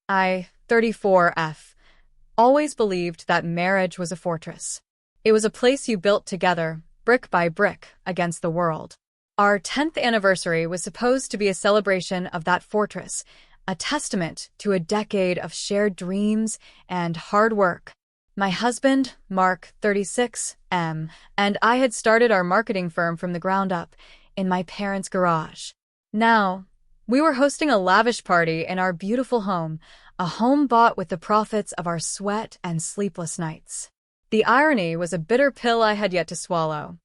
I, 34F, always believed that marriage was a fortress. It was a place you built together, brick by brick, against the world. Our 10th anniversary was supposed to be a celebration of that fortress, a testament to a decade of shared dreams and hard work. My husband, Mark, 36M, and I had started our marketing firm from the ground up in my parents' garage. Now, we were hosting a lavish party in our beautiful home, a home bought with the profits of our sweat and sleepless nights. The irony was a bitter pill I had yet to swallow.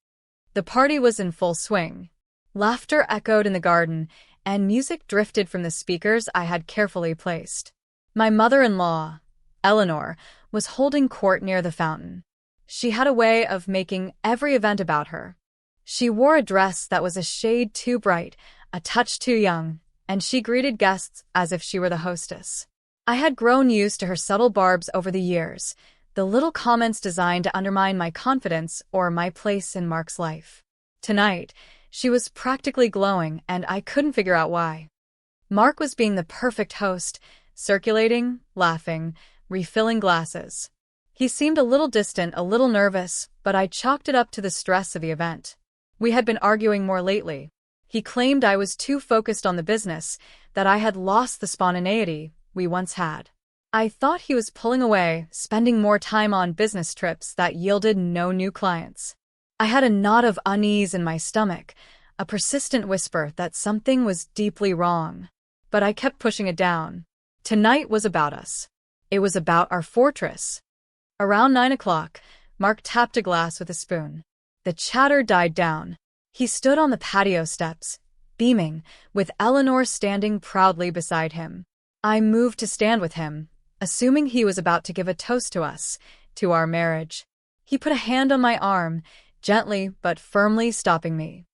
The party was in full swing. Laughter echoed in the garden, and music drifted from the speakers I had carefully placed. My mother-in-law, Eleanor, was holding court near the fountain. She had a way of making every event about her. She wore a dress that was a shade too bright, a touch too young, and she greeted guests as if she were the hostess. I had grown used to her subtle barbs over the years, the little comments designed to undermine my confidence or my place in Mark's life. Tonight, she was practically glowing, and I couldn't figure out why. Mark was being the perfect host, circulating, laughing, refilling glasses. He seemed a little distant, a little nervous, but I chalked it up to the stress of the event. We had been arguing more lately. He claimed I was too focused on the business, that I had lost the spontaneity we once had. I thought he was pulling away, spending more time on business trips that yielded no new clients. I had a knot of unease in my stomach, a persistent whisper that something was deeply wrong. But I kept pushing it down. Tonight was about us. It was about our fortress. Around 9 o'clock, Mark tapped a glass with a spoon. The chatter died down. He stood on the patio steps, beaming, with Eleanor standing proudly beside him. I moved to stand with him, assuming he was about to give a toast to us, to our marriage. He put a hand on my arm, gently but firmly stopping me.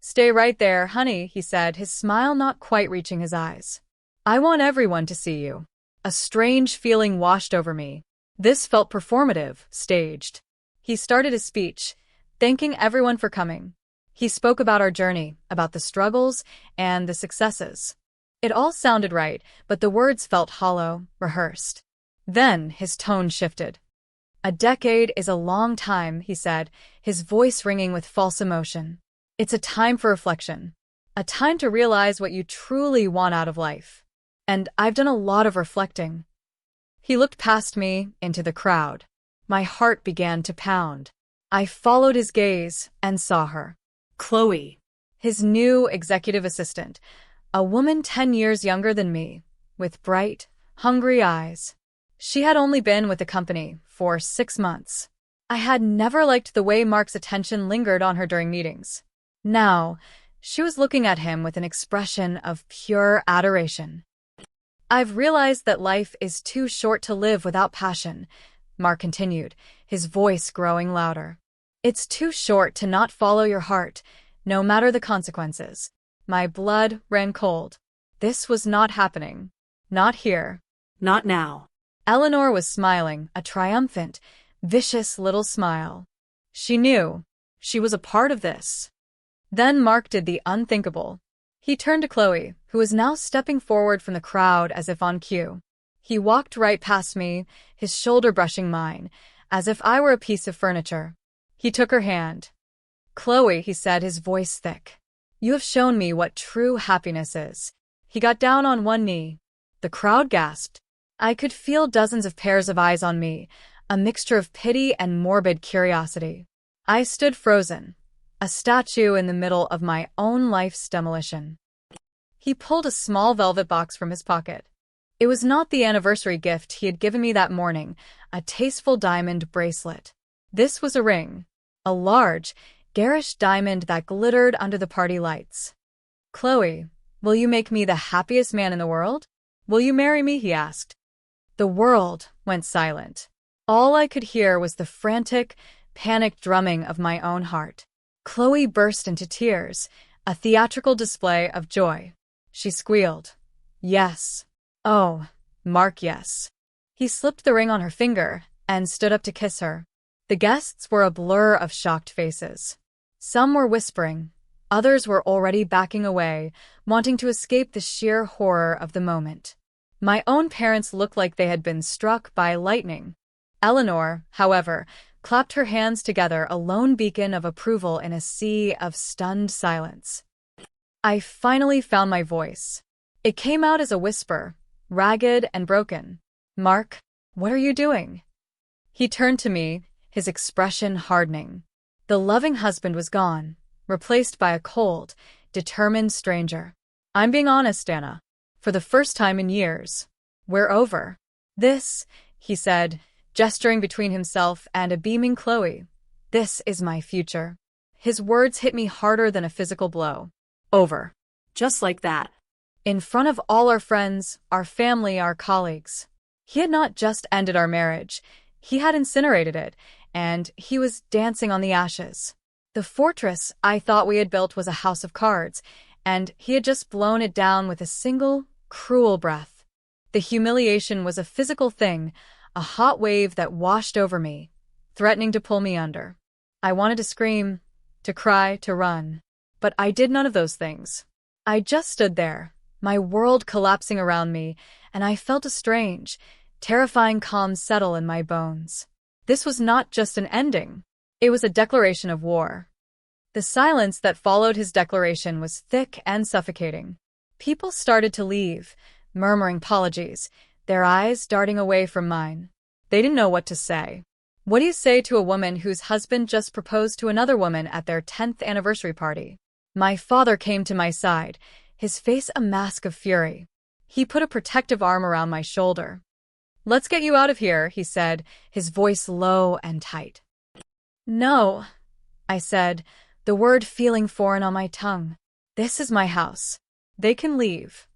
"Stay right there, honey," he said, his smile not quite reaching his eyes. "I want everyone to see you." A strange feeling washed over me. This felt performative, staged. He started his speech, thanking everyone for coming. He spoke about our journey, about the struggles and the successes. It all sounded right, but the words felt hollow, rehearsed. Then his tone shifted. "A decade is a long time," he said, his voice ringing with false emotion. "It's a time for reflection, a time to realize what you truly want out of life. And I've done a lot of reflecting." He looked past me, into the crowd. My heart began to pound. I followed his gaze and saw her. Chloe, his new executive assistant, a woman 10 years younger than me, with bright, hungry eyes. She had only been with the company for 6 months. I had never liked the way Mark's attention lingered on her during meetings. Now, she was looking at him with an expression of pure adoration. "I've realized that life is too short to live without passion," Mark continued, his voice growing louder. "It's too short to not follow your heart, no matter the consequences." My blood ran cold. This was not happening. Not here. Not now. Eleanor was smiling, a triumphant, vicious little smile. She knew. She was a part of this. Then Mark did the unthinkable. He turned to Chloe, who was now stepping forward from the crowd as if on cue. He walked right past me, his shoulder brushing mine, as if I were a piece of furniture. He took her hand. "Chloe," he said, his voice thick, "you have shown me what true happiness is." He got down on one knee. The crowd gasped. I could feel dozens of pairs of eyes on me, a mixture of pity and morbid curiosity. I stood frozen, a statue in the middle of my own life's demolition. He pulled a small velvet box from his pocket. It was not the anniversary gift he had given me that morning, a tasteful diamond bracelet. This was a ring, a large, garish diamond that glittered under the party lights. "Chloe, will you make me the happiest man in the world? Will you marry me?" he asked. The world went silent. All I could hear was the frantic, panicked drumming of my own heart. Chloe burst into tears, a theatrical display of joy. She squealed, "Yes. Oh, Mark, yes." He slipped the ring on her finger and stood up to kiss her. The guests were a blur of shocked faces. Some were whispering, others were already backing away, wanting to escape the sheer horror of the moment. My own parents looked like they had been struck by lightning. Eleanor, however, clapped her hands together, a lone beacon of approval in a sea of stunned silence. I finally found my voice. It came out as a whisper, ragged and broken. "Mark, what are you doing?" He turned to me, his expression hardening. The loving husband was gone, replaced by a cold, determined stranger. "I'm being honest, Anna. For the first time in years. We're over. This," he said, gesturing between himself and a beaming Chloe. "This is my future." His words hit me harder than a physical blow. Over. Just like that. In front of all our friends, our family, our colleagues. He had not just ended our marriage. He had incinerated it, and he was dancing on the ashes. The fortress I thought we had built was a house of cards, and he had just blown it down with a single, cruel breath. The humiliation was a physical thing, a hot wave that washed over me, threatening to pull me under. I wanted to scream, to cry, to run. But I did none of those things. I just stood there, my world collapsing around me, and I felt a strange, terrifying calm settle in my bones. This was not just an ending. It was a declaration of war. The silence that followed his declaration was thick and suffocating. People started to leave, murmuring apologies, their eyes darting away from mine. They didn't know what to say. What do you say to a woman whose husband just proposed to another woman at their 10th anniversary party? My father came to my side, his face a mask of fury. He put a protective arm around my shoulder. "Let's get you out of here," he said, his voice low and tight. "No," I said, the word feeling foreign on my tongue. "This is my house. They can leave."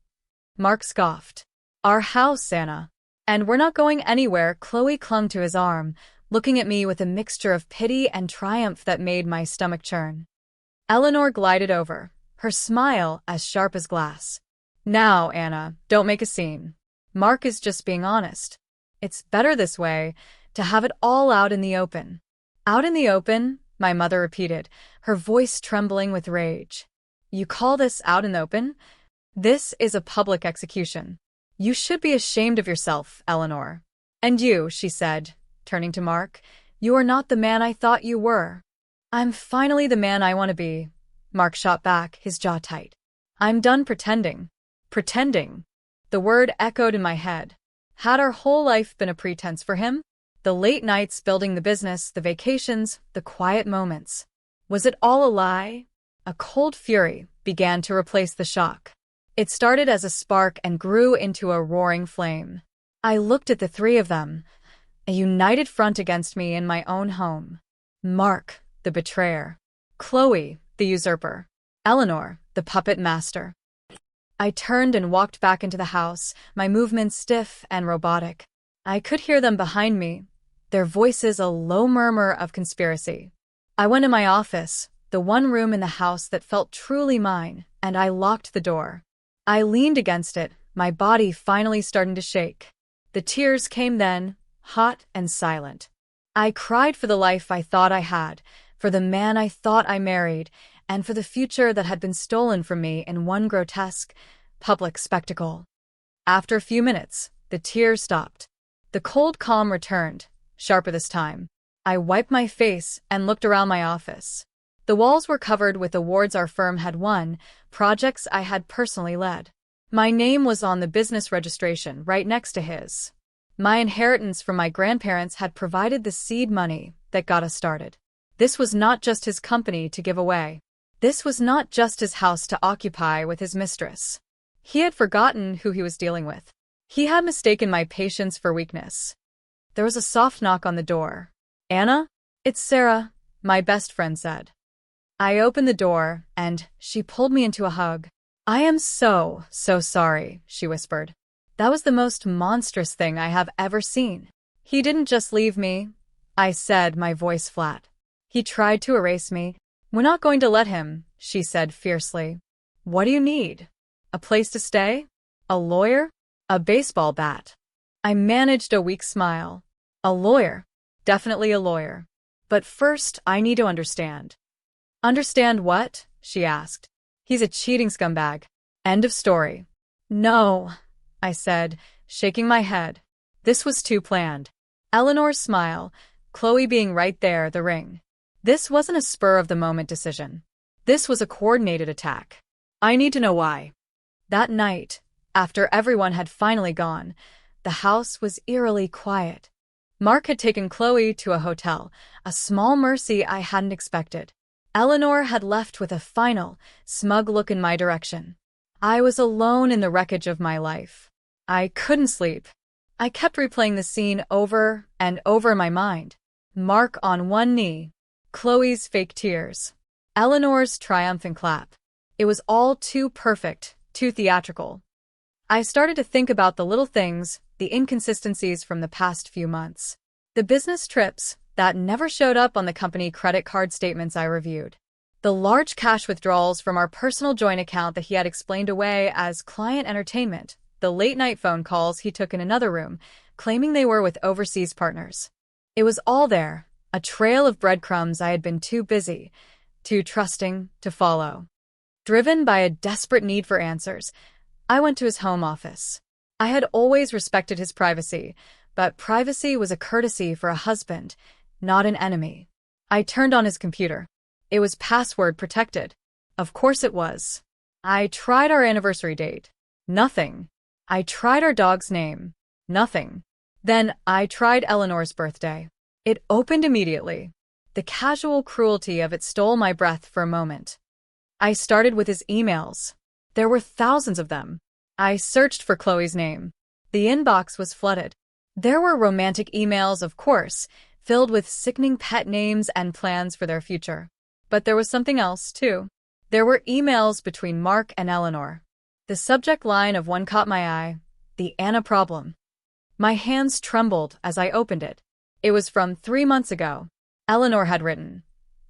Mark scoffed. "Our house, Anna. And we're not going anywhere." Chloe clung to his arm, looking at me with a mixture of pity and triumph that made my stomach churn. Eleanor glided over, her smile as sharp as glass. "Now, Anna, don't make a scene. Mark is just being honest. It's better this way, to have it all out in the open." "Out in the open?" my mother repeated, her voice trembling with rage. "You call this out in the open? This is a public execution. You should be ashamed of yourself, Eleanor." "And you," she said, turning to Mark, "you are not the man I thought you were." "I'm finally the man I want to be," Mark shot back, his jaw tight. "I'm done pretending." Pretending. The word echoed in my head. Had our whole life been a pretense for him? The late nights building the business, the vacations, the quiet moments. Was it all a lie? A cold fury began to replace the shock. It started as a spark and grew into a roaring flame. I looked at the three of them, a united front against me in my own home. Mark, the betrayer. Chloe, the usurper. Eleanor, the puppet master. I turned and walked back into the house, my movements stiff and robotic. I could hear them behind me, their voices a low murmur of conspiracy. I went to my office, the one room in the house that felt truly mine, and I locked the door. I leaned against it, my body finally starting to shake. The tears came then, hot and silent. I cried for the life I thought I had, for the man I thought I married, and for the future that had been stolen from me in one grotesque, public spectacle. After a few minutes, the tears stopped. The cold calm returned, sharper this time. I wiped my face and looked around my office. The walls were covered with awards our firm had won, projects I had personally led. My name was on the business registration right next to his. My inheritance from my grandparents had provided the seed money that got us started. This was not just his company to give away. This was not just his house to occupy with his mistress. He had forgotten who he was dealing with. He had mistaken my patience for weakness. There was a soft knock on the door. "Anna?" "It's Sarah," my best friend said. I opened the door, and she pulled me into a hug. "I am so sorry," she whispered. "That was the most monstrous thing I have ever seen." "He didn't just leave me," I said, my voice flat. "He tried to erase me." "We're not going to let him," she said fiercely. "What do you need? A place to stay? A lawyer? A baseball bat?" I managed a weak smile. "A lawyer. Definitely a lawyer. But first, I need to understand." "Understand what?" she asked. "He's a cheating scumbag. End of story." "No," I said, shaking my head. This was too planned. Eleanor's smile, Chloe being right there, the ring. This wasn't a spur-of-the-moment decision. This was a coordinated attack. I need to know why. That night, after everyone had finally gone, the house was eerily quiet. Mark had taken Chloe to a hotel, a small mercy I hadn't expected. Eleanor had left with a final, smug look in my direction. I was alone in the wreckage of my life. I couldn't sleep. I kept replaying the scene over and over in my mind. Mark on one knee, Chloe's fake tears, Eleanor's triumphant clap. It was all too perfect, too theatrical. I started to think about the little things, the inconsistencies from the past few months. The business trips that never showed up on the company credit card statements I reviewed. The large cash withdrawals from our personal joint account that he had explained away as client entertainment. The late-night phone calls he took in another room, claiming they were with overseas partners. It was all there, a trail of breadcrumbs I had been too busy, too trusting to follow. Driven by a desperate need for answers, I went to his home office. I had always respected his privacy, but privacy was a courtesy for a husband, not an enemy. I turned on his computer. It was password protected. Of course it was. I tried our anniversary date. Nothing. I tried our dog's name. Nothing. Then I tried Eleanor's birthday. It opened immediately. The casual cruelty of it stole my breath for a moment. I started with his emails. There were thousands of them. I searched for Chloe's name. The inbox was flooded. There were romantic emails, of course, filled with sickening pet names and plans for their future. But there was something else, too. There were emails between Mark and Eleanor. The subject line of one caught my eye, the Anna problem. My hands trembled as I opened it. It was from 3 months ago. Eleanor had written,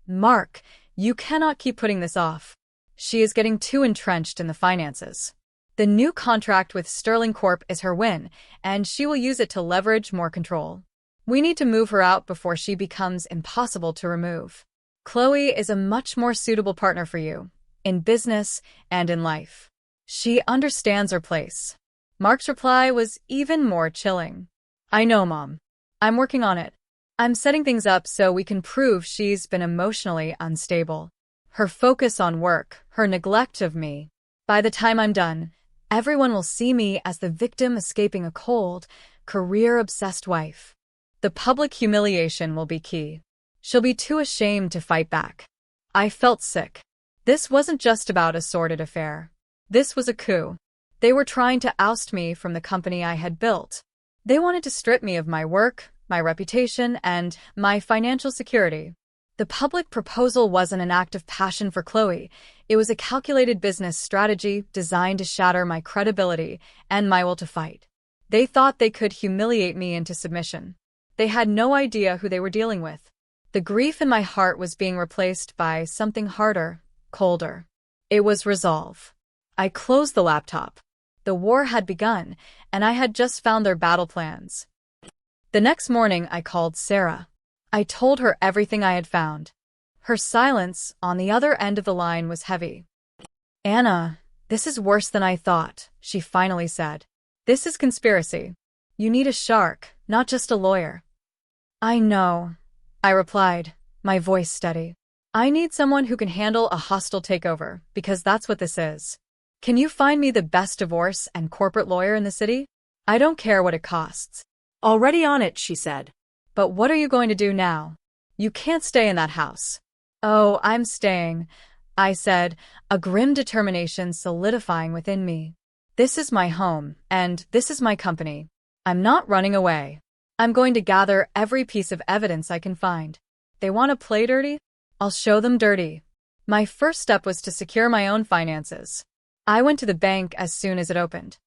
"Mark, you cannot keep putting this off. She is getting too entrenched in the finances. The new contract with Sterling Corp is her win, and she will use it to leverage more control. We need to move her out before she becomes impossible to remove. Chloe is a much more suitable partner for you, in business and in life. She understands her place." Mark's reply was even more chilling. "I know, Mom. I'm working on it. I'm setting things up so we can prove she's been emotionally unstable. Her focus on work, her neglect of me. By the time I'm done, everyone will see me as the victim escaping a cold, career-obsessed wife. The public humiliation will be key. She'll be too ashamed to fight back." I felt sick. This wasn't just about a sordid affair. This was a coup. They were trying to oust me from the company I had built. They wanted to strip me of my work, my reputation, and my financial security. The public proposal wasn't an act of passion for Chloe. It was a calculated business strategy designed to shatter my credibility and my will to fight. They thought they could humiliate me into submission. They had no idea who they were dealing with. The grief in my heart was being replaced by something harder, colder. It was resolve. I closed the laptop. The war had begun, and I had just found their battle plans. The next morning, I called Sarah. I told her everything I had found. Her silence on the other end of the line was heavy. "Anna, this is worse than I thought," she finally said. "This is conspiracy. You need a shark, not just a lawyer." "I know," I replied, my voice steady. "I need someone who can handle a hostile takeover, because that's what this is. Can you find me the best divorce and corporate lawyer in the city? I don't care what it costs." "Already on it," she said. "But what are you going to do now? You can't stay in that house." "Oh, I'm staying," I said, a grim determination solidifying within me. "This is my home, and this is my company. I'm not running away. I'm going to gather every piece of evidence I can find. They want to play dirty? I'll show them dirty." My first step was to secure my own finances. I went to the bank as soon as it opened.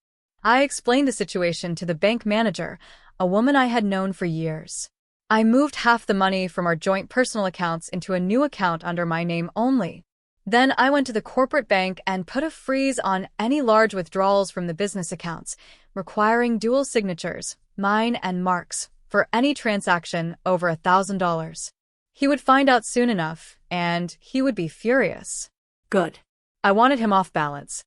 I explained the situation to the bank manager, a woman I had known for years. I moved half the money from our joint personal accounts into a new account under my name only. Then I went to the corporate bank and put a freeze on any large withdrawals from the business accounts, requiring dual signatures, mine and Mark's, for any transaction over $1,000. He would find out soon enough, and he would be furious. Good. I wanted him off balance.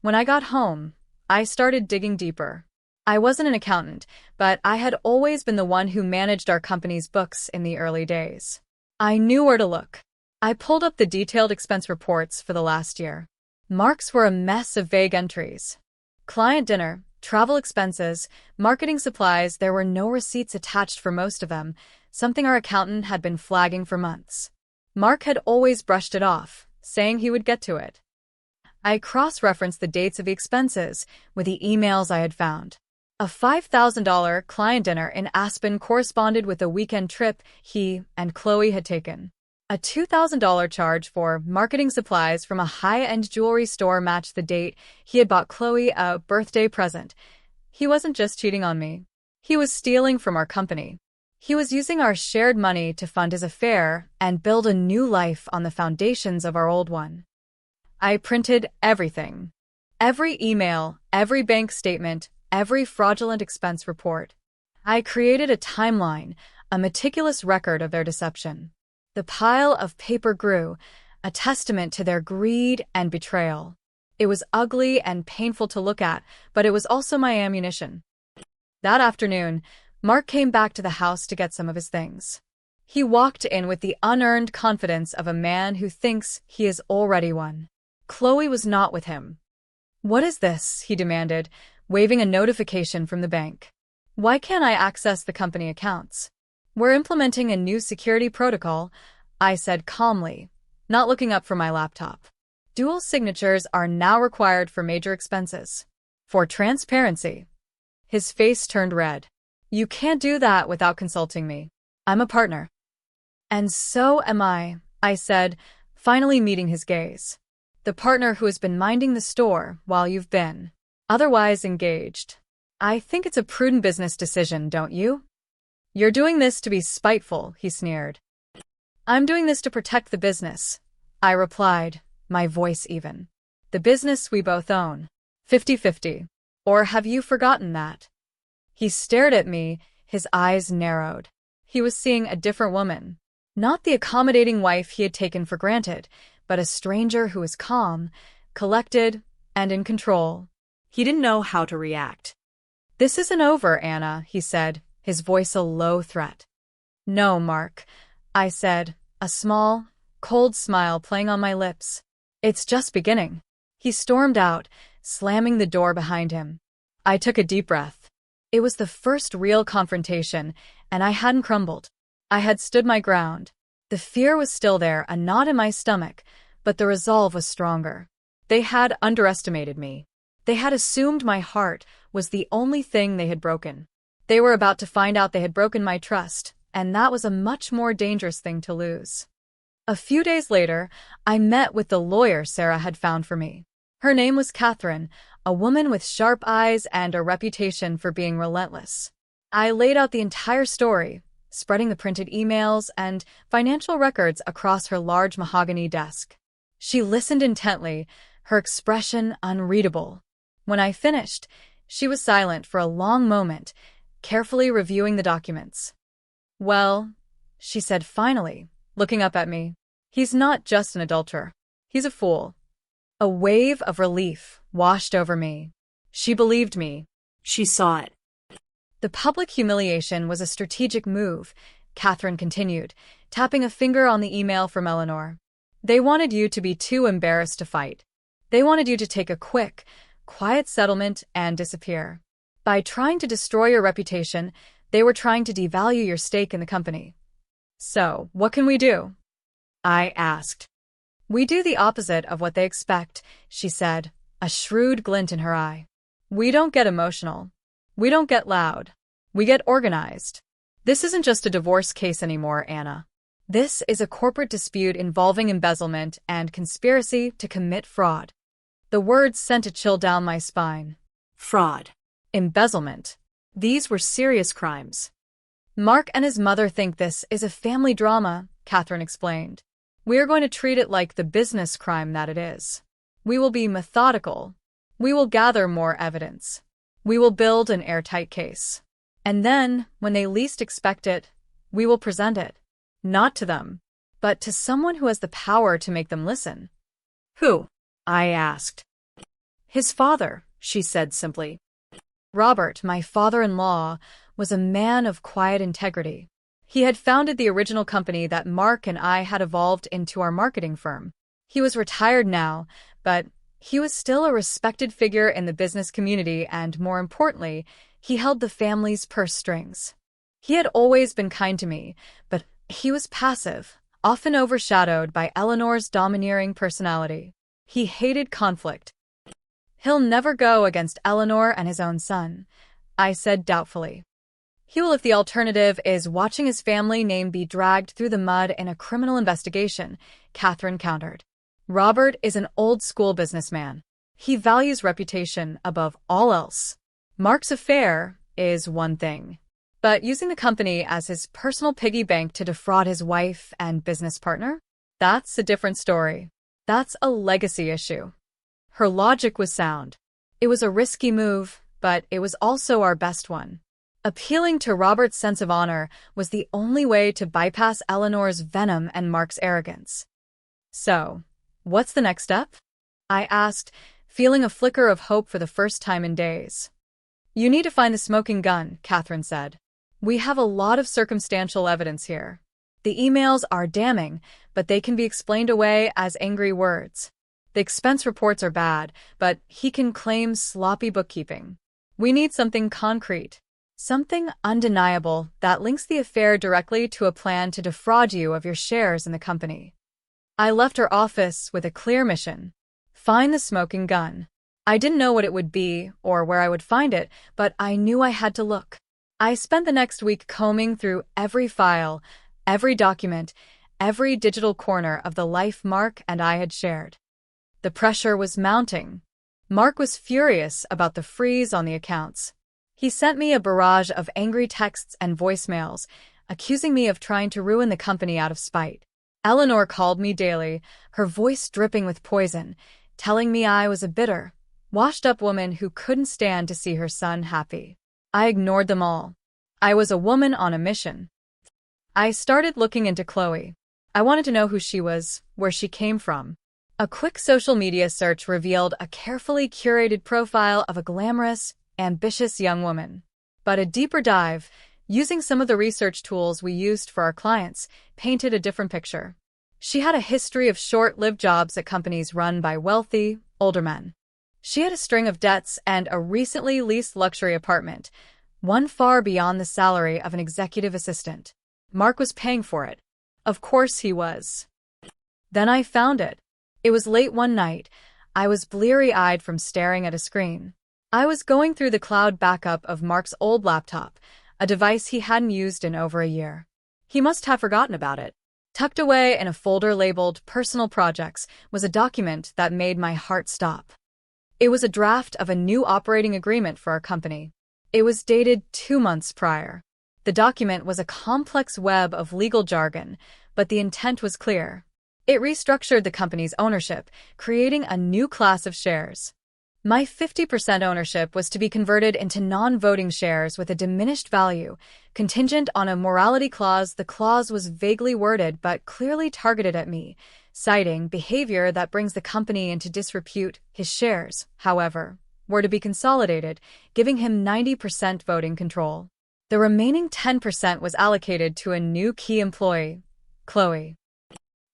When I got home, I started digging deeper. I wasn't an accountant, but I had always been the one who managed our company's books in the early days. I knew where to look. I pulled up the detailed expense reports for the last year. Marks were a mess of vague entries. Client dinner, travel expenses, marketing supplies, there were no receipts attached for most of them, something our accountant had been flagging for months. Mark had always brushed it off, saying he would get to it. I cross-referenced the dates of the expenses with the emails I had found. A $5,000 client dinner in Aspen corresponded with a weekend trip he and Chloe had taken. A $2,000 charge for marketing supplies from a high-end jewelry store matched the date he had bought Chloe a birthday present. He wasn't just cheating on me. He was stealing from our company. He was using our shared money to fund his affair and build a new life on the foundations of our old one. I printed everything. Every email, every bank statement, every fraudulent expense report. I created a timeline, a meticulous record of their deception. The pile of paper grew, a testament to their greed and betrayal. It was ugly and painful to look at, but it was also my ammunition. That afternoon, Mark came back to the house to get some of his things. He walked in with the unearned confidence of a man who thinks he has already won. Chloe was not with him. "What is this?" he demanded, waving a notification from the bank. "Why can't I access the company accounts?" "We're implementing a new security protocol," I said calmly, not looking up from my laptop. "Dual signatures are now required for major expenses. For transparency." His face turned red. "You can't do that without consulting me. I'm a partner." "And so am I," I said, finally meeting his gaze. "The partner who has been minding the store while you've been otherwise engaged. I think it's a prudent business decision, don't you?" "You're doing this to be spiteful," he sneered. "I'm doing this to protect the business," I replied, my voice even. "The business we both own. 50-50. Or have you forgotten that?" He stared at me, his eyes narrowed. He was seeing a different woman. Not the accommodating wife he had taken for granted, but a stranger who was calm, collected, and in control. He didn't know how to react. "This isn't over, Anna," he said, his voice a low threat. "No, Mark," I said, a small, cold smile playing on my lips. "It's just beginning." He stormed out, slamming the door behind him. I took a deep breath. It was the first real confrontation, and I hadn't crumbled. I had stood my ground. The fear was still there, a knot in my stomach, but the resolve was stronger. They had underestimated me. They had assumed my heart was the only thing they had broken. They were about to find out they had broken my trust, and that was a much more dangerous thing to lose. A few days later, I met with the lawyer Sarah had found for me. Her name was Catherine, a woman with sharp eyes and a reputation for being relentless. I laid out the entire story, spreading the printed emails and financial records across her large mahogany desk. She listened intently, her expression unreadable. When I finished, she was silent for a long moment, carefully reviewing the documents. "Well," she said finally, looking up at me, "he's not just an adulterer. He's a fool." A wave of relief washed over me. She believed me. She saw it. "The public humiliation was a strategic move," Catherine continued, tapping a finger on the email from Eleanor. "They wanted you to be too embarrassed to fight. They wanted you to take a quick, quiet settlement and disappear. By trying to destroy your reputation, they were trying to devalue your stake in the company." "So, what can we do?" I asked. "We do the opposite of what they expect," she said, a shrewd glint in her eye. "We don't get emotional. We don't get loud. We get organized. This isn't just a divorce case anymore, Anna. This is a corporate dispute involving embezzlement and conspiracy to commit fraud." The words sent a chill down my spine. Fraud. Embezzlement. These were serious crimes. "Mark and his mother think this is a family drama," Catherine explained. "We are going to treat it like the business crime that it is. We will be methodical. We will gather more evidence. We will build an airtight case. And then, when they least expect it, we will present it. Not to them, but to someone who has the power to make them listen." "Who?" I asked. "His father," she said simply. Robert, my father-in-law, was a man of quiet integrity. He had founded the original company that Mark and I had evolved into our marketing firm. He was retired now, but he was still a respected figure in the business community and, more importantly, he held the family's purse strings. He had always been kind to me, but he was passive, often overshadowed by Eleanor's domineering personality. He hated conflict. "He'll never go against Eleanor and his own son," I said doubtfully. "He will if the alternative is watching his family name be dragged through the mud in a criminal investigation," Catherine countered. "Robert is an old-school businessman. He values reputation above all else. Mark's affair is one thing, but using the company as his personal piggy bank to defraud his wife and business partner? That's a different story. That's a legacy issue." Her logic was sound. It was a risky move, but it was also our best one. Appealing to Robert's sense of honor was the only way to bypass Eleanor's venom and Mark's arrogance. "So, what's the next step?" I asked, feeling a flicker of hope for the first time in days. "You need to find the smoking gun," Catherine said. "We have a lot of circumstantial evidence here. The emails are damning, but they can be explained away as angry words. The expense reports are bad, but he can claim sloppy bookkeeping. We need something concrete. Something undeniable that links the affair directly to a plan to defraud you of your shares in the company." I left her office with a clear mission: find the smoking gun. I didn't know what it would be or where I would find it, but I knew I had to look. I spent the next week combing through every file, every document, every digital corner of the life Mark and I had shared. The pressure was mounting. Mark was furious about the freeze on the accounts. He sent me a barrage of angry texts and voicemails, accusing me of trying to ruin the company out of spite. Eleanor called me daily, her voice dripping with poison, telling me I was a bitter, washed-up woman who couldn't stand to see her son happy. I ignored them all. I was a woman on a mission. I started looking into Chloe. I wanted to know who she was, where she came from. A quick social media search revealed a carefully curated profile of a glamorous, ambitious young woman. But a deeper dive, using some of the research tools we used for our clients, painted a different picture. She had a history of short-lived jobs at companies run by wealthy, older men. She had a string of debts and a recently leased luxury apartment, one far beyond the salary of an executive assistant. Mark was paying for it. Of course he was. Then I found it. It was late one night. I was bleary-eyed from staring at a screen. I was going through the cloud backup of Mark's old laptop, a device he hadn't used in over a year. He must have forgotten about it. Tucked away in a folder labeled Personal Projects was a document that made my heart stop. It was a draft of a new operating agreement for our company. It was dated 2 months prior. The document was a complex web of legal jargon, but the intent was clear. It restructured the company's ownership, creating a new class of shares. My 50% ownership was to be converted into non-voting shares with a diminished value, contingent on a morality clause. The clause was vaguely worded but clearly targeted at me, citing behavior that brings the company into disrepute. His shares, however, were to be consolidated, giving him 90% voting control. The remaining 10% was allocated to a new key employee, Chloe.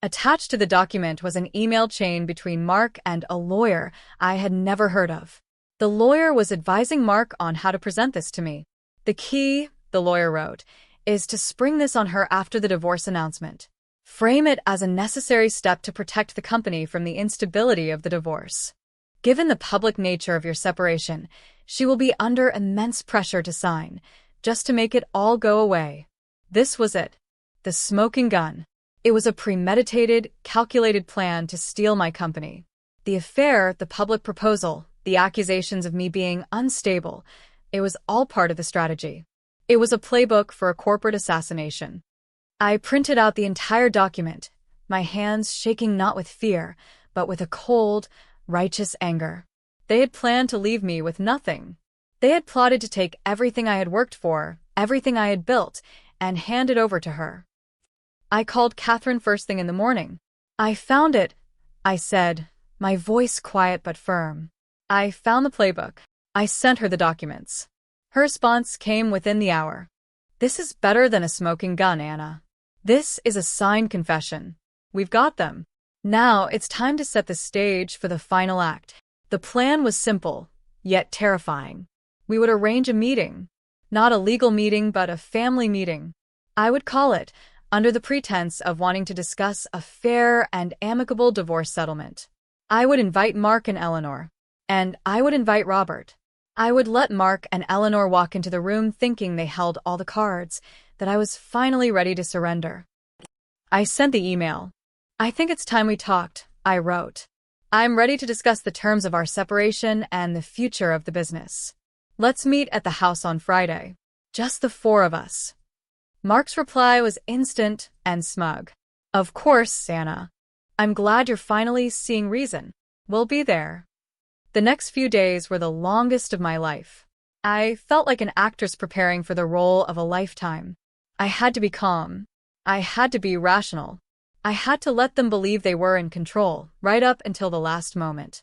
Attached to the document was an email chain between Mark and a lawyer I had never heard of. The lawyer was advising Mark on how to present this to me. "The key," the lawyer wrote, "is to spring this on her after the divorce announcement. Frame it as a necessary step to protect the company from the instability of the divorce. Given the public nature of your separation, she will be under immense pressure to sign, just to make it all go away." This was it. The smoking gun. It was a premeditated, calculated plan to steal my company. The affair, the public proposal, the accusations of me being unstable, it was all part of the strategy. It was a playbook for a corporate assassination. I printed out the entire document, my hands shaking not with fear, but with a cold, righteous anger. They had planned to leave me with nothing. They had plotted to take everything I had worked for, everything I had built, and hand it over to her. I called Catherine first thing in the morning. "I found it," I said, my voice quiet but firm. "I found the playbook. I sent her the documents. Her response came within the hour. This is better than a smoking gun, Anna. This is a signed confession. We've got them. Now it's time to set the stage for the final act. The plan was simple, yet terrifying. We would arrange a meeting. Not a legal meeting, but a family meeting. I would call it, under the pretense of wanting to discuss a fair and amicable divorce settlement. I would invite Mark and Eleanor. And I would invite Robert. I would let Mark and Eleanor walk into the room thinking they held all the cards, that I was finally ready to surrender. I sent the email. I think it's time we talked, I wrote. I'm ready to discuss the terms of our separation and the future of the business. Let's meet at the house on Friday. Just the four of us. Mark's reply was instant and smug. Of course, Anna. I'm glad you're finally seeing reason. We'll be there. The next few days were the longest of my life. I felt like an actress preparing for the role of a lifetime. I had to be calm. I had to be rational. I had to let them believe they were in control, right up until the last moment.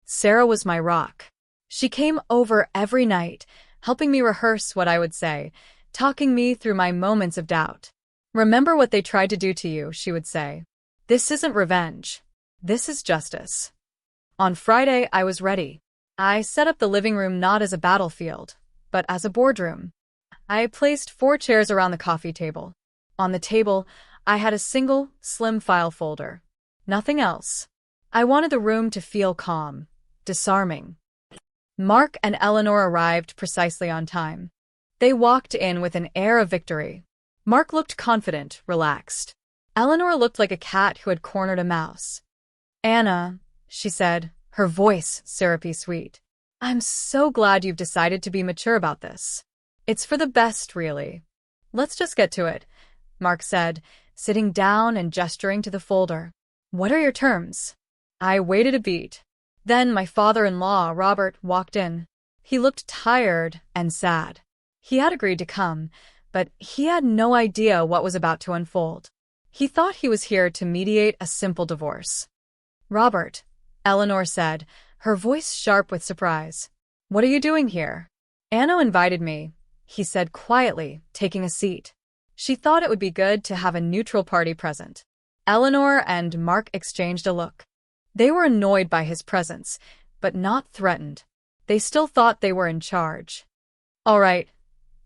Sarah was my rock. She came over every night, helping me rehearse what I would say, talking me through my moments of doubt. Remember what they tried to do to you, she would say. This isn't revenge. This is justice. On Friday, I was ready. I set up the living room not as a battlefield, but as a boardroom. I placed 4 chairs around the coffee table. On the table, I had a single, slim file folder. Nothing else. I wanted the room to feel calm, disarming. Mark and Eleanor arrived precisely on time. They walked in with an air of victory. Mark looked confident, relaxed. Eleanor looked like a cat who had cornered a mouse. Anna, she said, her voice syrupy sweet. I'm so glad you've decided to be mature about this. It's for the best, really. Let's just get to it, Mark said, sitting down and gesturing to the folder. What are your terms? I waited a beat. Then my father-in-law, Robert, walked in. He looked tired and sad. He had agreed to come, but he had no idea what was about to unfold. He thought he was here to mediate a simple divorce. Robert, Eleanor said, her voice sharp with surprise. What are you doing here? Anna invited me, he said quietly, taking a seat. She thought it would be good to have a neutral party present. Eleanor and Mark exchanged a look. They were annoyed by his presence, but not threatened. They still thought they were in charge. All right,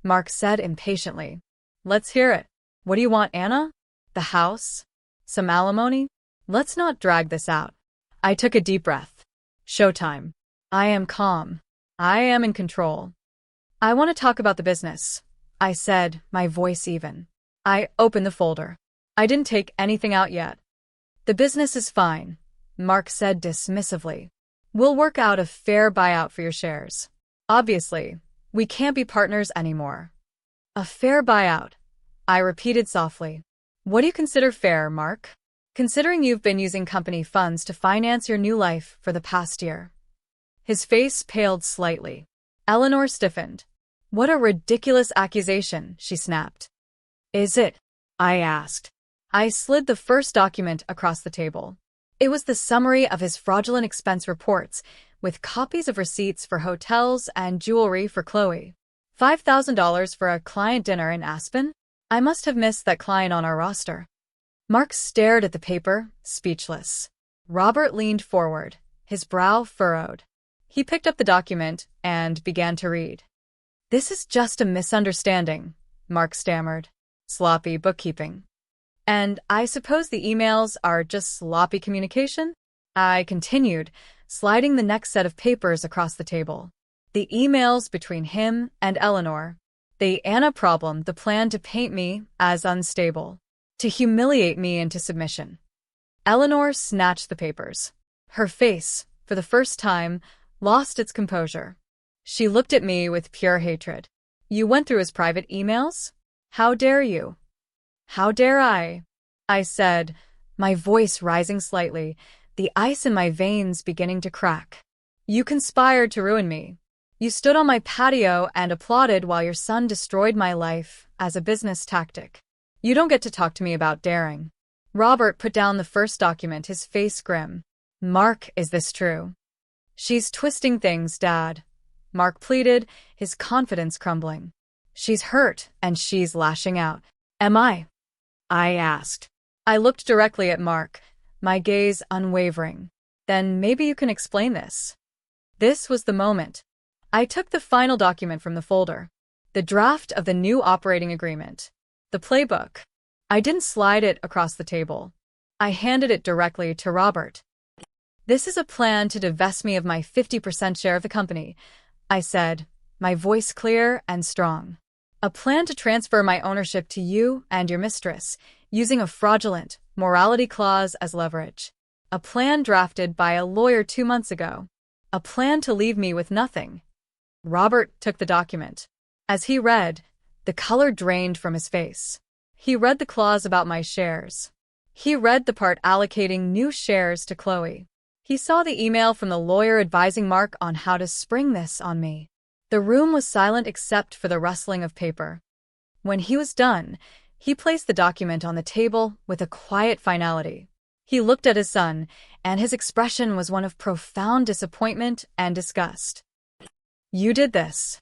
Mark said impatiently. Let's hear it. What do you want, Anna? The house? Some alimony? Let's not drag this out. I took a deep breath. Showtime. I am calm. I am in control. I want to talk about the business, I said, my voice even. I opened the folder. I didn't take anything out yet. The business is fine, Mark said dismissively. We'll work out a fair buyout for your shares. Obviously, we can't be partners anymore. A fair buyout, I repeated softly. What do you consider fair, Mark? Considering you've been using company funds to finance your new life for the past year. His face paled slightly. Eleanor stiffened. What a ridiculous accusation, she snapped. Is it? I asked. I slid the first document across the table. It was the summary of his fraudulent expense reports, with copies of receipts for hotels and jewelry for Chloe. $5,000 for a client dinner in Aspen? I must have missed that client on our roster. Mark stared at the paper, speechless. Robert leaned forward, his brow furrowed. He picked up the document and began to read. This is just a misunderstanding, Mark stammered. Sloppy bookkeeping. And I suppose the emails are just sloppy communication? I continued, sliding the next set of papers across the table. The emails between him and Eleanor. The Anna problem, the plan to paint me as unstable. To humiliate me into submission. Eleanor snatched the papers. Her face, for the first time, lost its composure. She looked at me with pure hatred. You went through his private emails? How dare you? How dare I? I said, my voice rising slightly, the ice in my veins beginning to crack. You conspired to ruin me. You stood on my patio and applauded while your son destroyed my life as a business tactic. You don't get to talk to me about daring. Robert put down the first document, his face grim. Mark, is this true? She's twisting things, Dad. Mark pleaded, his confidence crumbling. She's hurt, and she's lashing out. Am I? I asked. I looked directly at Mark, my gaze unwavering. Then maybe you can explain this. This was the moment. I took the final document from the folder. The draft of the new operating agreement. The playbook. I didn't slide it across the table. I handed it directly to Robert. This is a plan to divest me of my 50% share of the company, I said, my voice clear and strong. A plan to transfer my ownership to you and your mistress, using a fraudulent morality clause as leverage. A plan drafted by a lawyer 2 months ago. A plan to leave me with nothing. Robert took the document. As he read, the color drained from his face. He read the clause about my shares. He read the part allocating new shares to Chloe. He saw the email from the lawyer advising Mark on how to spring this on me. The room was silent except for the rustling of paper. When he was done, he placed the document on the table with a quiet finality. He looked at his son, and his expression was one of profound disappointment and disgust. You did this?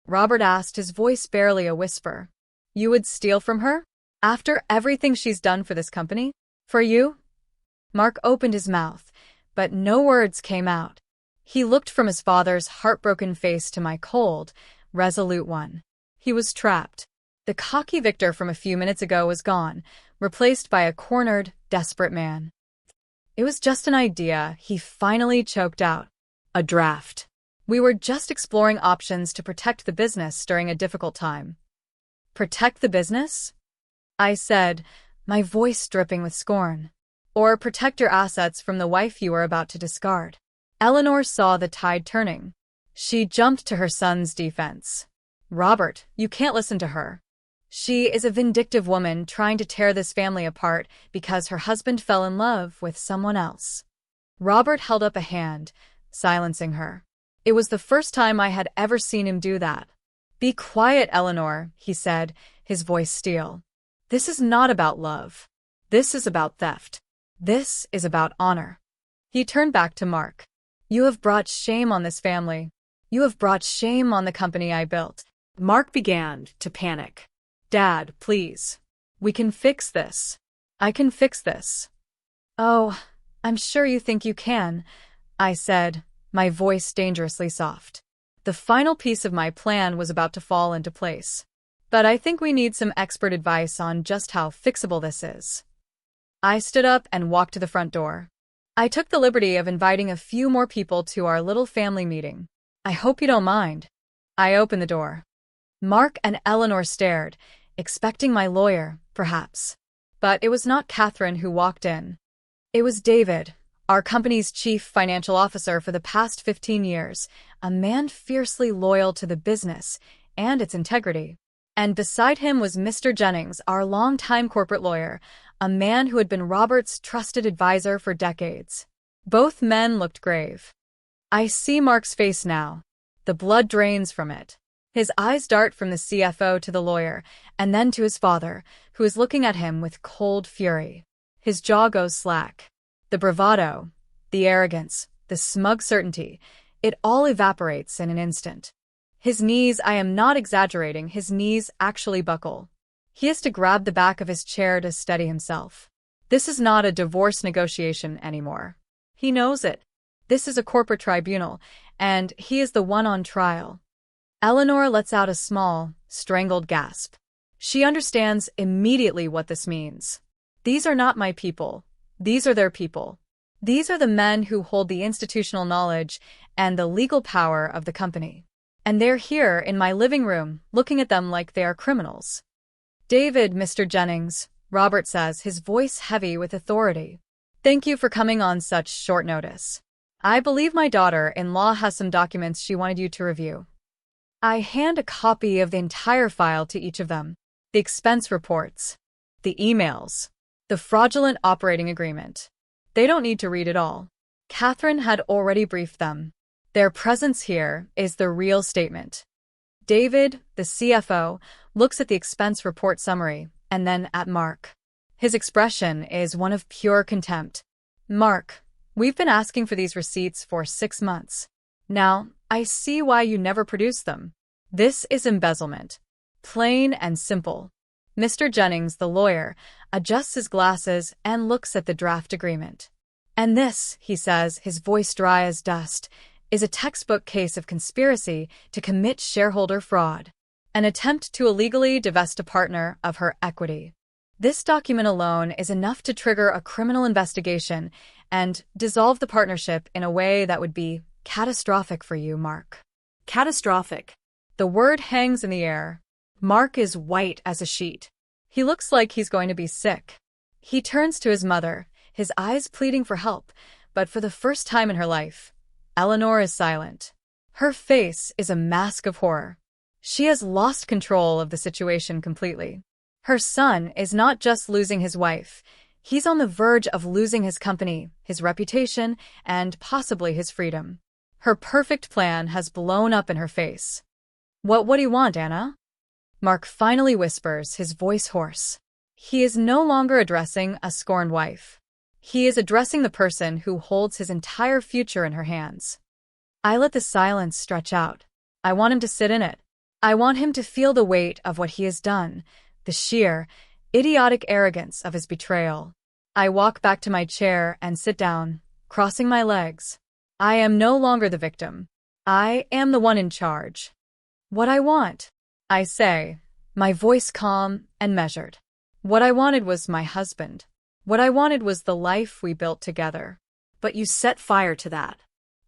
Robert asked, his voice barely a whisper. You would steal from her? After everything she's done for this company? For you? Mark opened his mouth, but no words came out. He looked from his father's heartbroken face to my cold, resolute one. He was trapped. The cocky Victor from a few minutes ago was gone, replaced by a cornered, desperate man. It was just an idea, he finally choked out. A draft. We were just exploring options to protect the business during a difficult time. Protect the business? I said, my voice dripping with scorn. Or protect your assets from the wife you were about to discard. Eleanor saw the tide turning. She jumped to her son's defense. Robert, you can't listen to her. She is a vindictive woman trying to tear this family apart because her husband fell in love with someone else. Robert held up a hand, silencing her. It was the first time I had ever seen him do that. Be quiet, Eleanor, he said, his voice steel. This is not about love. This is about theft. This is about honor. He turned back to Mark. You have brought shame on this family. You have brought shame on the company I built. Mark began to panic. Dad, please. We can fix this. I can fix this. Oh, I'm sure you think you can, I said, my voice dangerously soft. The final piece of my plan was about to fall into place. But I think we need some expert advice on just how fixable this is. I stood up and walked to the front door. I took the liberty of inviting a few more people to our little family meeting. I hope you don't mind. I opened the door. Mark and Eleanor stared, expecting my lawyer, perhaps. But it was not Catherine who walked in. It was David, our company's chief financial officer for the past 15 years, a man fiercely loyal to the business and its integrity. And beside him was Mr. Jennings, our longtime corporate lawyer, a man who had been Robert's trusted advisor for decades. Both men looked grave. I see Mark's face now. The blood drains from it. His eyes dart from the CFO to the lawyer, and then to his father, who is looking at him with cold fury. His jaw goes slack. The bravado, the arrogance, the smug certainty, it all evaporates in an instant. His knees, I am not exaggerating, his knees actually buckle. He has to grab the back of his chair to steady himself. This is not a divorce negotiation anymore. He knows it. This is a corporate tribunal, and he is the one on trial. Eleanor lets out a small, strangled gasp. She understands immediately what this means. These are not my people. These are their people. These are the men who hold the institutional knowledge and the legal power of the company. And they're here in my living room, looking at them like they are criminals. David, Mr. Jennings, Robert says, his voice heavy with authority. Thank you for coming on such short notice. I believe my daughter-in-law has some documents she wanted you to review. I hand a copy of the entire file to each of them. The expense reports, the emails, the fraudulent operating agreement. They don't need to read it all. Catherine had already briefed them. Their presence here is the real statement. David, the CFO, looks at the expense report summary and then at Mark. His expression is one of pure contempt. Mark, we've been asking for these receipts for 6 months. Now, I see why you never produced them. This is embezzlement. Plain and simple. Mr. Jennings, the lawyer, adjusts his glasses and looks at the draft agreement. And this, he says, his voice dry as dust, is a textbook case of conspiracy to commit shareholder fraud. An attempt to illegally divest a partner of her equity. This document alone is enough to trigger a criminal investigation and dissolve the partnership in a way that would be catastrophic for you, Mark. Catastrophic. The word hangs in the air. Mark is white as a sheet. He looks like he's going to be sick. He turns to his mother, his eyes pleading for help, but for the first time in her life, Eleanor is silent. Her face is a mask of horror. She has lost control of the situation completely. Her son is not just losing his wife. He's on the verge of losing his company, his reputation, and possibly his freedom. Her perfect plan has blown up in her face. What do you want, Anna? Mark finally whispers, his voice hoarse. He is no longer addressing a scorned wife. He is addressing the person who holds his entire future in her hands. I let the silence stretch out. I want him to sit in it. I want him to feel the weight of what he has done, the sheer, idiotic arrogance of his betrayal. I walk back to my chair and sit down, crossing my legs. I am no longer the victim. I am the one in charge. What I want, I say, my voice calm and measured. What I wanted was my husband. What I wanted was the life we built together. But you set fire to that.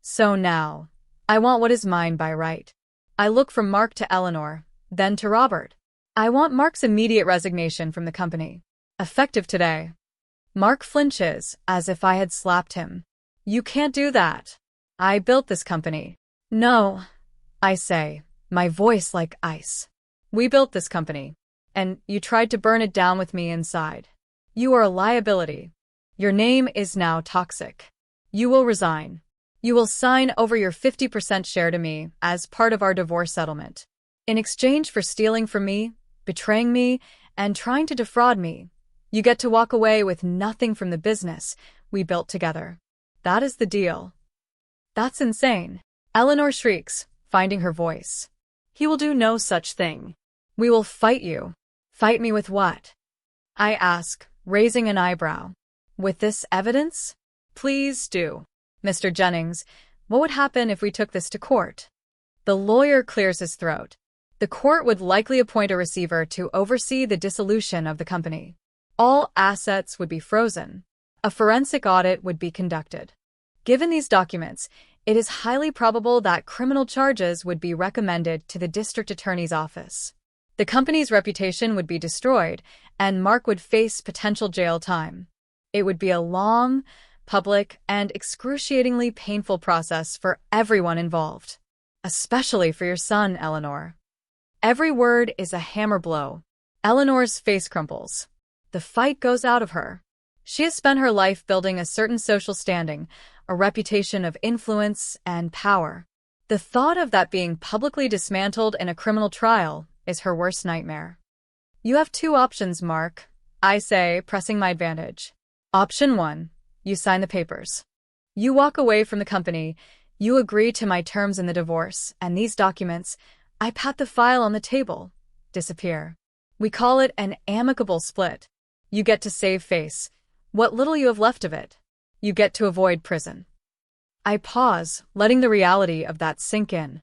So now, I want what is mine by right. I look from Mark to Eleanor, then to Robert. I want Mark's immediate resignation from the company. Effective today. Mark flinches, as if I had slapped him. You can't do that. I built this company. No, I say, my voice like ice. We built this company, and you tried to burn it down with me inside. You are a liability. Your name is now toxic. You will resign. You will sign over your 50% share to me as part of our divorce settlement. In exchange for stealing from me, betraying me, and trying to defraud me, you get to walk away with nothing from the business we built together. That is the deal. That's insane. Eleanor shrieks, finding her voice. He will do no such thing. We will fight you. Fight me with what? I ask, raising an eyebrow. With this evidence? Please do. Mr. Jennings, what would happen if we took this to court? The lawyer clears his throat. The court would likely appoint a receiver to oversee the dissolution of the company. All assets would be frozen. A forensic audit would be conducted. Given these documents, it is highly probable that criminal charges would be recommended to the district attorney's office. The company's reputation would be destroyed, and Mark would face potential jail time. It would be a long, public, and excruciatingly painful process for everyone involved. Especially for your son, Eleanor. Every word is a hammer blow. Eleanor's face crumples. The fight goes out of her. She has spent her life building a certain social standing, a reputation of influence and power. The thought of that being publicly dismantled in a criminal trial is her worst nightmare. You have two options, Mark, I say, pressing my advantage. Option 1. You sign the papers. You walk away from the company, you agree to my terms in the divorce, and these documents, I pat the file on the table, disappear. We call it an amicable split. You get to save face, what little you have left of it. You get to avoid prison. I pause, letting the reality of that sink in.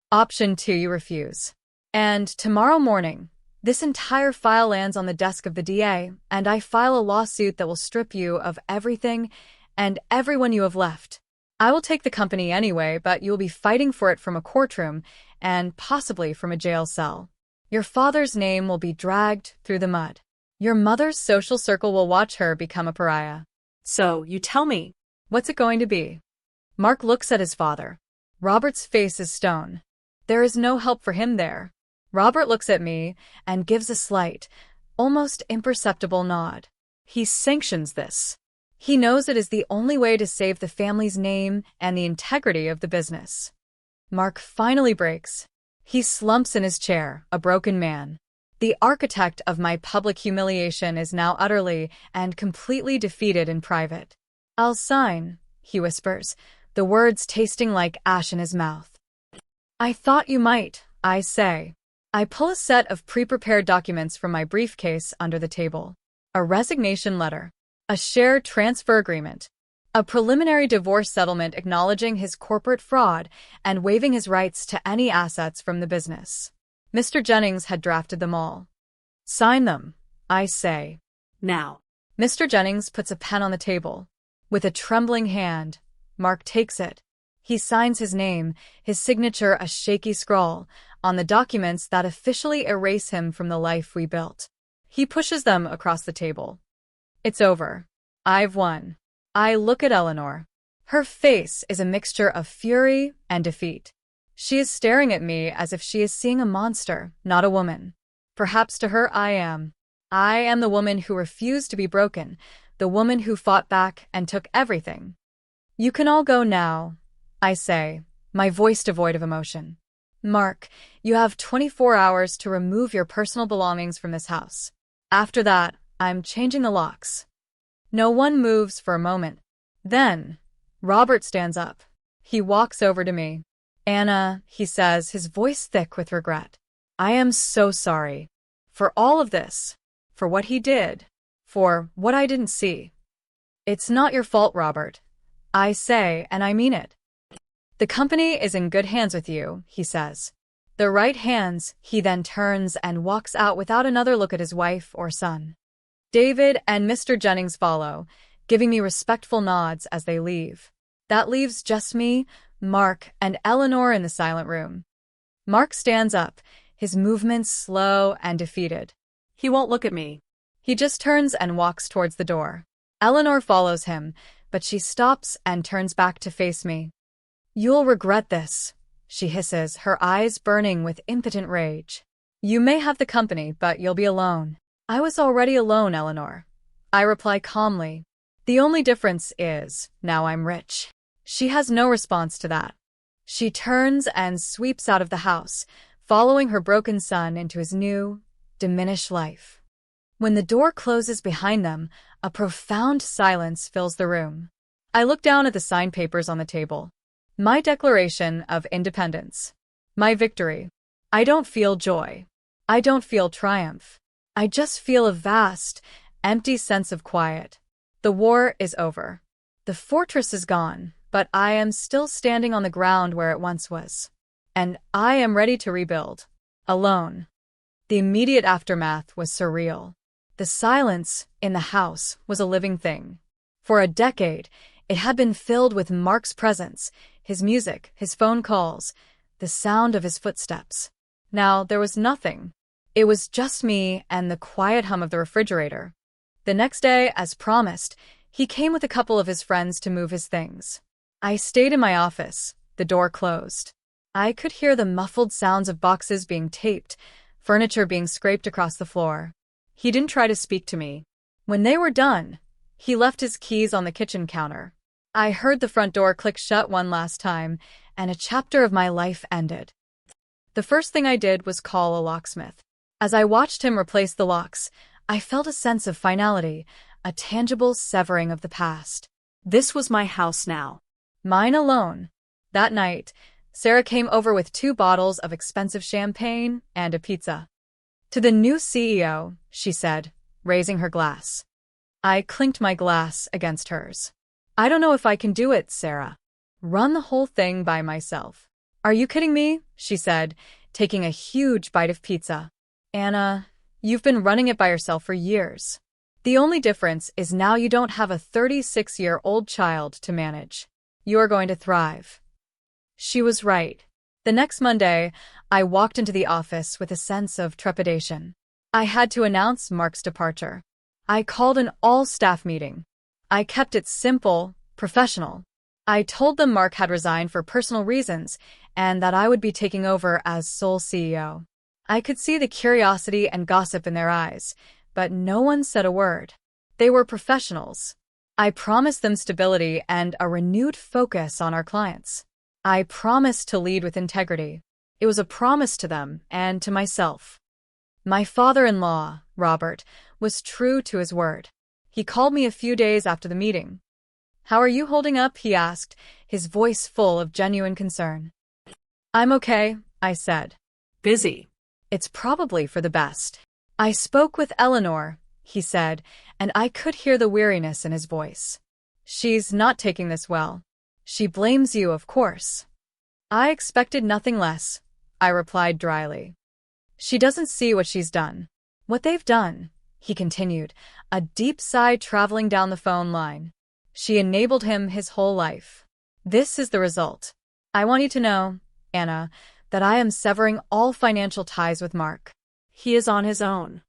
Option 2, you refuse. And tomorrow morning, this entire file lands on the desk of the DA, and I file a lawsuit that will strip you of everything and everyone you have left. I will take the company anyway, but you will be fighting for it from a courtroom and possibly from a jail cell. Your father's name will be dragged through the mud. Your mother's social circle will watch her become a pariah. So, you tell me. What's it going to be? Mark looks at his father. Robert's face is stone. There is no help for him there. Robert looks at me and gives a slight, almost imperceptible nod. He sanctions this. He knows it is the only way to save the family's name and the integrity of the business. Mark finally breaks. He slumps in his chair, a broken man. The architect of my public humiliation is now utterly and completely defeated in private. I'll sign, he whispers, the words tasting like ash in his mouth. I thought you might, I say. I pull a set of pre-prepared documents from my briefcase under the table. A resignation letter, a share transfer agreement, a preliminary divorce settlement acknowledging his corporate fraud and waiving his rights to any assets from the business. Mr. Jennings had drafted them all. Sign them, I say. Now. Mr. Jennings puts a pen on the table. With a trembling hand, Mark takes it. He signs his name, his signature a shaky scrawl, on the documents that officially erase him from the life we built. He pushes them across the table. It's over. I've won. I look at Eleanor. Her face is a mixture of fury and defeat. She is staring at me as if she is seeing a monster, not a woman. Perhaps to her I am. I am the woman who refused to be broken, the woman who fought back and took everything. You can all go now, I say, my voice devoid of emotion. Mark, you have 24 hours to remove your personal belongings from this house. After that, I'm changing the locks. No one moves for a moment. Then, Robert stands up. He walks over to me. Anna, he says, his voice thick with regret. I am so sorry. For all of this. For what he did. For what I didn't see. It's not your fault, Robert. I say, and I mean it. The company is in good hands with you, he says. The right hands, he then turns and walks out without another look at his wife or son. David and Mr. Jennings follow, giving me respectful nods as they leave. That leaves just me, Mark, and Eleanor in the silent room. Mark stands up, his movements slow and defeated. He won't look at me. He just turns and walks towards the door. Eleanor follows him, but she stops and turns back to face me. You'll regret this, she hisses, her eyes burning with impotent rage. You may have the company, but you'll be alone. I was already alone, Eleanor. I reply calmly. The only difference is, now I'm rich. She has no response to that. She turns and sweeps out of the house, following her broken son into his new, diminished life. When the door closes behind them, a profound silence fills the room. I look down at the signed papers on the table. My Declaration of Independence. My victory. I don't feel joy. I don't feel triumph. I just feel a vast, empty sense of quiet. The war is over. The fortress is gone, but I am still standing on the ground where it once was. And I am ready to rebuild. Alone. The immediate aftermath was surreal. The silence in the house was a living thing. For a decade, it had been filled with Mark's presence, his music, his phone calls, the sound of his footsteps. Now there was nothing. It was just me and the quiet hum of the refrigerator. The next day, as promised, he came with a couple of his friends to move his things. I stayed in my office, the door closed. I could hear the muffled sounds of boxes being taped, furniture being scraped across the floor. He didn't try to speak to me. When they were done, he left his keys on the kitchen counter. I heard the front door click shut one last time, and a chapter of my life ended. The first thing I did was call a locksmith. As I watched him replace the locks, I felt a sense of finality, a tangible severing of the past. This was my house now. Mine alone. That night, Sarah came over with 2 bottles of expensive champagne and a pizza. To the new CEO, she said, raising her glass. I clinked my glass against hers. I don't know if I can do it, Sarah. Run the whole thing by myself. Are you kidding me? She said, taking a huge bite of pizza. Anna, you've been running it by yourself for years. The only difference is now you don't have a 36-year-old child to manage. You're going to thrive. She was right. The next Monday, I walked into the office with a sense of trepidation. I had to announce Mark's departure. I called an all-staff meeting. I kept it simple, professional. I told them Mark had resigned for personal reasons and that I would be taking over as sole CEO. I could see the curiosity and gossip in their eyes, but no one said a word. They were professionals. I promised them stability and a renewed focus on our clients. I promised to lead with integrity. It was a promise to them and to myself. My father-in-law, Robert, was true to his word. He called me a few days after the meeting. How are you holding up? He asked, his voice full of genuine concern. I'm okay, I said. Busy. It's probably for the best. I spoke with Eleanor, he said, and I could hear the weariness in his voice. She's not taking this well. She blames you, of course. I expected nothing less, I replied dryly. She doesn't see what she's done. What they've done, he continued, a deep sigh traveling down the phone line. She enabled him his whole life. This is the result. I want you to know, Anna, that I am severing all financial ties with Mark. He is on his own.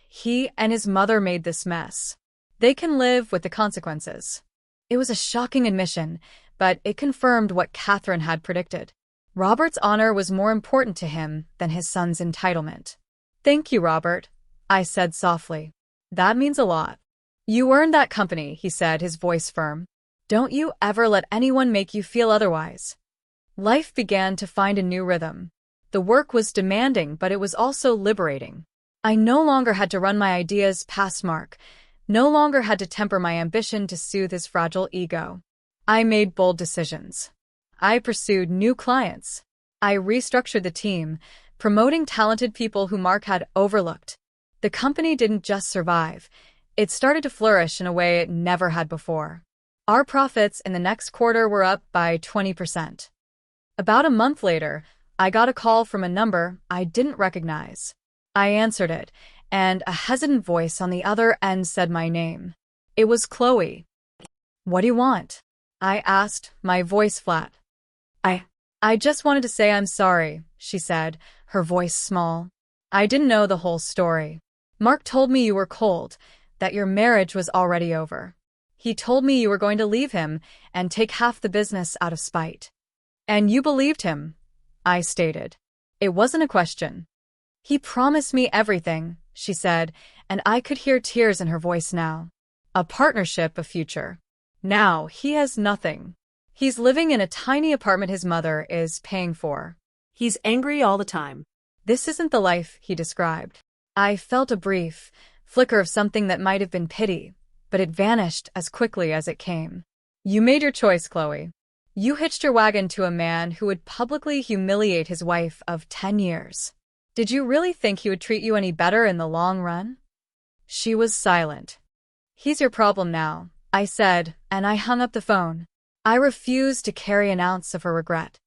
He and his mother made this mess. They can live with the consequences. It was a shocking admission, but it confirmed what Catherine had predicted. Robert's honor was more important to him than his son's entitlement. Thank you, Robert, I said softly. That means a lot. You earned that company, he said, his voice firm. Don't you ever let anyone make you feel otherwise. Life began to find a new rhythm. The work was demanding, but it was also liberating. I no longer had to run my ideas past Mark, no longer had to temper my ambition to soothe his fragile ego. I made bold decisions. I pursued new clients. I restructured the team, promoting talented people who Mark had overlooked. The company didn't just survive, it started to flourish in a way it never had before. Our profits in the next quarter were up by 20%. About a month later, I got a call from a number I didn't recognize. I answered it, and a hesitant voice on the other end said my name. It was Chloe. What do you want? I asked, my voice flat. I just wanted to say I'm sorry, she said, her voice small. I didn't know the whole story. Mark told me you were cold, that your marriage was already over. He told me you were going to leave him and take half the business out of spite. And you believed him, I stated. It wasn't a question. He promised me everything, she said, and I could hear tears in her voice now. A partnership, a future. Now he has nothing. He's living in a tiny apartment his mother is paying for. He's angry all the time. This isn't the life he described. I felt a brief flicker of something that might have been pity, but it vanished as quickly as it came. You made your choice, Chloe. You hitched your wagon to a man who would publicly humiliate his wife of 10 years. Did you really think he would treat you any better in the long run? She was silent. He's your problem now, I said, and I hung up the phone. I refused to carry an ounce of her regret.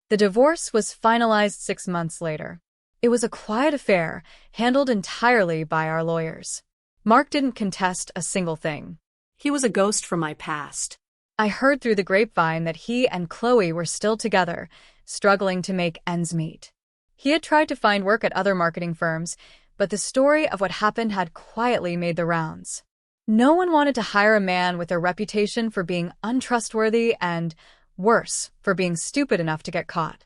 The divorce was finalized 6 months later. It was a quiet affair, handled entirely by our lawyers. Mark didn't contest a single thing. He was a ghost from my past. I heard through the grapevine that he and Chloe were still together, struggling to make ends meet. He had tried to find work at other marketing firms, but the story of what happened had quietly made the rounds. No one wanted to hire a man with a reputation for being untrustworthy and, worse, for being stupid enough to get caught.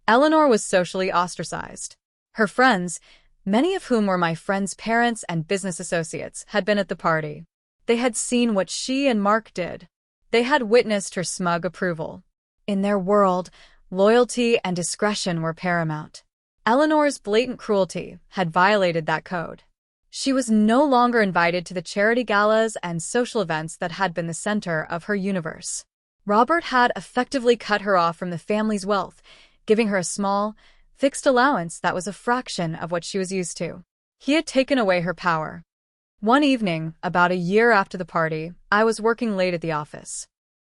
Eleanor was socially ostracized. Her friends, many of whom were my friends' parents and business associates, had been at the party. They had seen what she and Mark did. They had witnessed her smug approval. In their world, loyalty and discretion were paramount. Eleanor's blatant cruelty had violated that code. She was no longer invited to the charity galas and social events that had been the center of her universe. Robert had effectively cut her off from the family's wealth, giving her a small, fixed allowance that was a fraction of what she was used to. He had taken away her power. One evening, about a year after the party, I was working late at the office.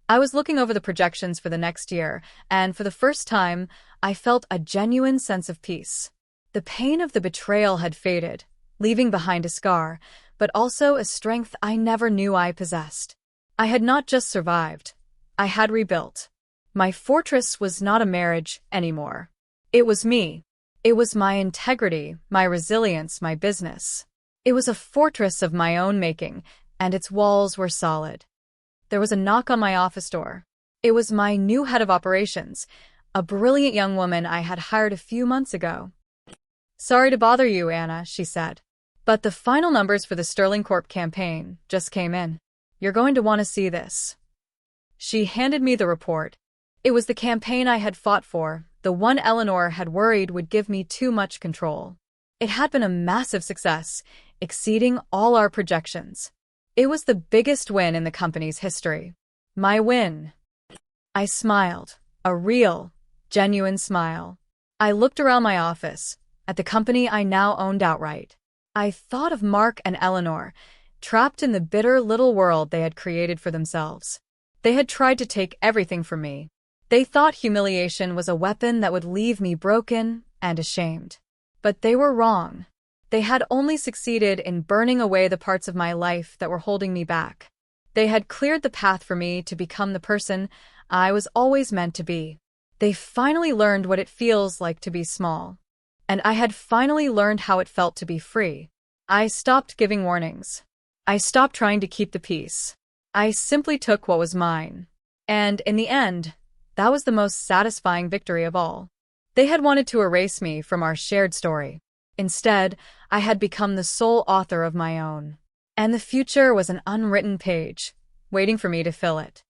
I was looking over the projections for the next year, and for the first time, I felt a genuine sense of peace. The pain of the betrayal had faded, leaving behind a scar, but also a strength I never knew I possessed. I had not just survived, I had rebuilt. My fortress was not a marriage anymore. It was me. It was my integrity, my resilience, my business. It was a fortress of my own making, and its walls were solid. There was a knock on my office door. It was my new head of operations, a brilliant young woman I had hired a few months ago. Sorry to bother you, Anna, she said. But the final numbers for the Sterling Corp campaign just came in. You're going to want to see this. She handed me the report. It was the campaign I had fought for, the one Eleanor had worried would give me too much control. It had been a massive success, exceeding all our projections. It was the biggest win in the company's history. My win. I smiled. A real, genuine smile. I looked around my office, at the company I now owned outright. I thought of Mark and Eleanor, trapped in the bitter little world they had created for themselves. They had tried to take everything from me. They thought humiliation was a weapon that would leave me broken and ashamed. But they were wrong. They had only succeeded in burning away the parts of my life that were holding me back. They had cleared the path for me to become the person I was always meant to be. They finally learned what it feels like to be small. And I had finally learned how it felt to be free. I stopped giving warnings. I stopped trying to keep the peace. I simply took what was mine. And in the end, that was the most satisfying victory of all. They had wanted to erase me from our shared story. Instead, I had become the sole author of my own. And the future was an unwritten page, waiting for me to fill it.